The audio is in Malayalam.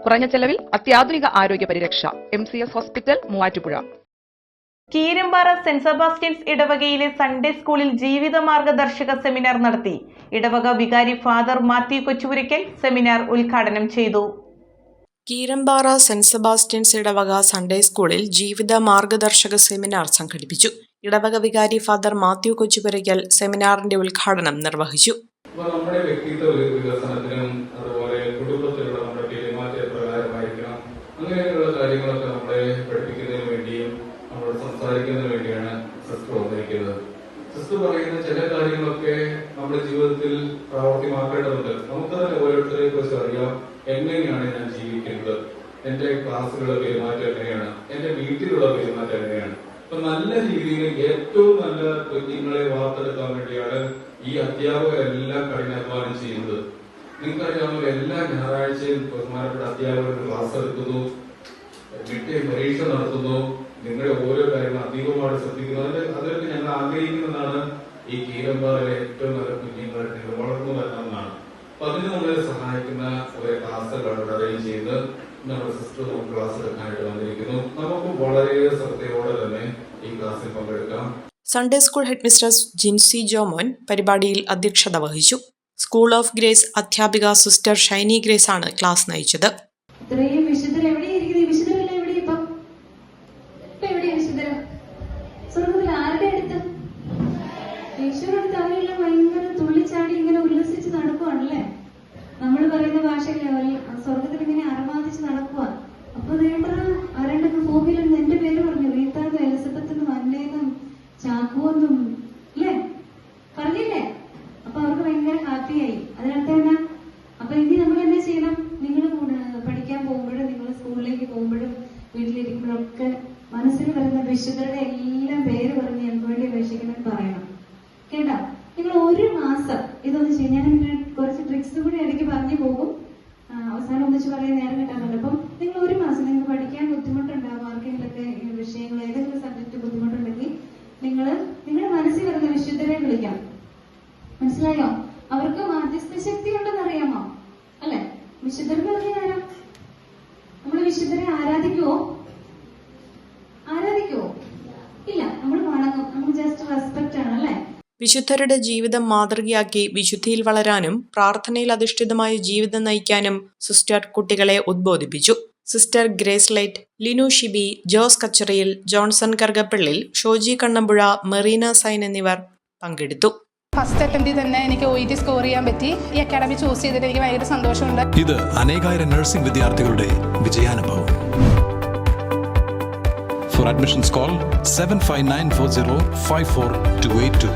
കുറഞ്ഞ ചെലവിൽ അത്യാധുനിക ആരോഗ്യ പരിരക്ഷ. MCS hospital, Muvattupuzha. Keerampara saint Sebastian's ഇടവകയിലെ സൺഡേ സ്കൂളിൽ ജീവിത മാർഗദർശക സെമിനാർ നടത്തി. ഇടവക വികാരി ഫാദർ മാത്യു കൊച്ചുപുരയ്ക്കൽ സെമിനാർ ഉദ്ഘാടനം ചെയ്തു. കീരമ്പാറ സെന്റ് സെബാസ്റ്റ്യൻസ് ഇടവക സൺഡേ സ്കൂളിൽ ജീവിത മാർഗദർശക സെമിനാർ സംഘടിപ്പിച്ചു. ഇടവക വികാരി ഫാദർ മാത്യു കൊച്ചുപുരയ്ക്കൽ സെമിനാറിന്റെ ഉദ്ഘാടനം നിർവഹിച്ചു. നമ്മുടെ വ്യക്തിത്വ വികസനത്തിനും അതുപോലെ കുടുംബത്തിലുള്ള നമ്മുടെ പെരുമാറ്റ പ്രകാരമായിരിക്കണം, അങ്ങനെയൊക്കെയുള്ള കാര്യങ്ങളൊക്കെ നമ്മളെ പഠിപ്പിക്കുന്നതിന് വേണ്ടിയും നമ്മളോട് സംസാരിക്കുന്നതിന് വേണ്ടിയാണ് സിസ്റ്റർ വന്നിരിക്കുന്നത്. സിസ്റ്റർ പറയുന്ന ചില കാര്യങ്ങളൊക്കെ നമ്മുടെ ജീവിതത്തിൽ പ്രാവർത്തികമാക്കേണ്ടതുണ്ട്. നമുക്ക് തന്നെ ഓരോരുത്തരെ കുറിച്ച് അറിയാം, എങ്ങനെയാണ് ഞാൻ ജീവിക്കുന്നത്, എന്റെ ക്ലാസ്സിലുള്ള പെരുമാറ്റം എങ്ങനെയാണ്, എന്റെ വീട്ടിലുള്ള പെരുമാറ്റം എങ്ങനെയാണ്. അപ്പൊ നല്ല രീതിയിൽ ഏറ്റവും നല്ല കുഞ്ഞുങ്ങളെ വാർത്തെടുക്കാൻ വേണ്ടിയാണ് ഈ അധ്യാപകരെല്ലാം കഠിനാധ്വാനം ചെയ്യുന്നത്. നിങ്ങൾക്കറിയാവുന്ന എല്ലാ ഞായറാഴ്ചയും ബഹുമാനപ്പെട്ട അധ്യാപകർ ക്ലാസ് എടുക്കുന്നു, പരീക്ഷ നടത്തുന്നു, നിങ്ങളുടെ ഓരോ കാര്യങ്ങളും അധികമായിട്ട് ശ്രദ്ധിക്കുന്നു. അതിലൊക്കെ ഞങ്ങൾ ആഗ്രഹിക്കുന്നതാണ് ഈ കീരമ്പാറയിലെ ഏറ്റവും നല്ല കുഞ്ഞുങ്ങളെ നിങ്ങൾ വളർന്നു വരണമെന്നാണ്. അപ്പൊ അതിന് നമ്മളെ സഹായിക്കുന്ന കുറെ ക്ലാസ്സുകൾ അറേഞ്ച് ചെയ്ത് നമ്മുടെ സിസ്റ്റർ ക്ലാസ് എടുക്കാനായിട്ട് വന്നിരിക്കുന്നു. നമുക്ക് വളരെ ശ്രദ്ധയോടെ തന്നെ ഈ ക്ലാസ്സിൽ പങ്കെടുക്കാം. Sunday school head mistress Jincy Jomon പരിപാടിയിൽ അധ്യക്ഷത വഹിച്ചു. സ്കൂൾ ഓഫ് ഗ്രേസ് അധ്യാപിക സിസ്റ്റർ ഷൈനി ഗ്രേസ് ആണ് ക്ലാസ് നയിച്ചത്. നമ്മൾ പറയുന്ന ഭാഷയിൽ സ്വർഗത്തിൽ ഇങ്ങനെ അറമാദിച്ച് നടക്കുക. അപ്പൊ ആരണ്ടൊക്കെ ഭൂമിയിൽ എന്റെ പേര് പറഞ്ഞു, റീത്താന്ന്, എലിസബത്തെന്നും, അന്നേന്നും, ചാക്കുവെന്നും അല്ലേ പറഞ്ഞില്ലേ? അപ്പൊ അവർക്ക് ഭയങ്കര ഹാപ്പിയായി. അതിനർത്ഥം എന്നാ? അപ്പൊ ഇനി നമ്മൾ എന്നാ ചെയ്യണം? നിങ്ങൾ പഠിക്കാൻ പോകുമ്പോഴും നിങ്ങൾ സ്കൂളിലേക്ക് പോകുമ്പോഴും വീട്ടിലിരിക്കുമ്പോഴും ഒക്കെ മനസ്സിൽ വരുന്ന വിശുദ്ധരുടെ എല്ലാം പേര് പറഞ്ഞ് ഞങ്ങൾക്ക് വേണ്ടി അപേക്ഷിക്കണം പറയണം. കേട്ടോ? നിങ്ങൾ ഒരു മാസം ഇതൊന്ന് ചെയ്യും. ഞാൻ കുറച്ച് ട്രിക്സ് കൂടി ഇടയ്ക്ക് പറഞ്ഞു പോകും, അവസാനം ഒന്നിച്ച് പറയാൻ നേരം കിട്ടാറുണ്ട്. അപ്പം നിങ്ങൾ ഒരു മാസം നിങ്ങൾക്ക് പഠിക്കാൻ ബുദ്ധിമുട്ടുണ്ടാകും, ആർക്കെങ്കിലൊക്കെ വിഷയങ്ങൾ ഏതെങ്കിലും സബ്ജക്ട് ബുദ്ധിമുട്ടുണ്ടെങ്കിൽ നിങ്ങളുടെ മനസ്സിൽ വരുന്ന വിശുദ്ധരെ വിളിക്കാം. മനസ്സിലായോ? അവർക്ക് മാധ്യസ്ഥ ശക്തി ഉണ്ടെന്ന് അറിയാമോ? അല്ലെ? വിശുദ്ധർക്ക് അറിയാം. നമ്മൾ വിശുദ്ധരെ ആരാധിക്കുവോ? ഇല്ല, നമ്മൾ വണങ്ങും. നമ്മൾ ജസ്റ്റ് റെസ്പെക്ട് ആണ്. അല്ലെ? വിശുദ്ധരുടെ ജീവിതം മാതൃകയാക്കി വിശുദ്ധിയിൽ വളരാനും പ്രാർത്ഥനയിൽ അധിഷ്ഠിതമായ ജീവിതം നയിക്കാനും സിസ്റ്റർ കുട്ടികളെ ഉദ്ബോധിപ്പിച്ചു. Sister Grace Light, Linu Shibi, Jose കച്ചറിയിൽ, ജോൺസൺ കർഗപ്പള്ളിൽ, ഷോജി കണ്ണമ്പുഴ, മെറീന സൈൻ എന്നിവർ പങ്കെടുത്തു. ഫസ്റ്റ് അറ്റംപ്റ്റിൽ തന്നെ എനിക്ക് OET സ്കോർ ചെയ്യാൻ പറ്റി. ഈ അക്കാഡമി ചൂസ് ചെയ്തിട്ട് എനിക്ക് ഭയങ്കര സന്തോഷമുണ്ട്. ഇത് അനേകായിരം നഴ്സിംഗ് വിദ്യാർത്ഥികളുടെ വിജയാനുഭവം. For admissions call 7594054282.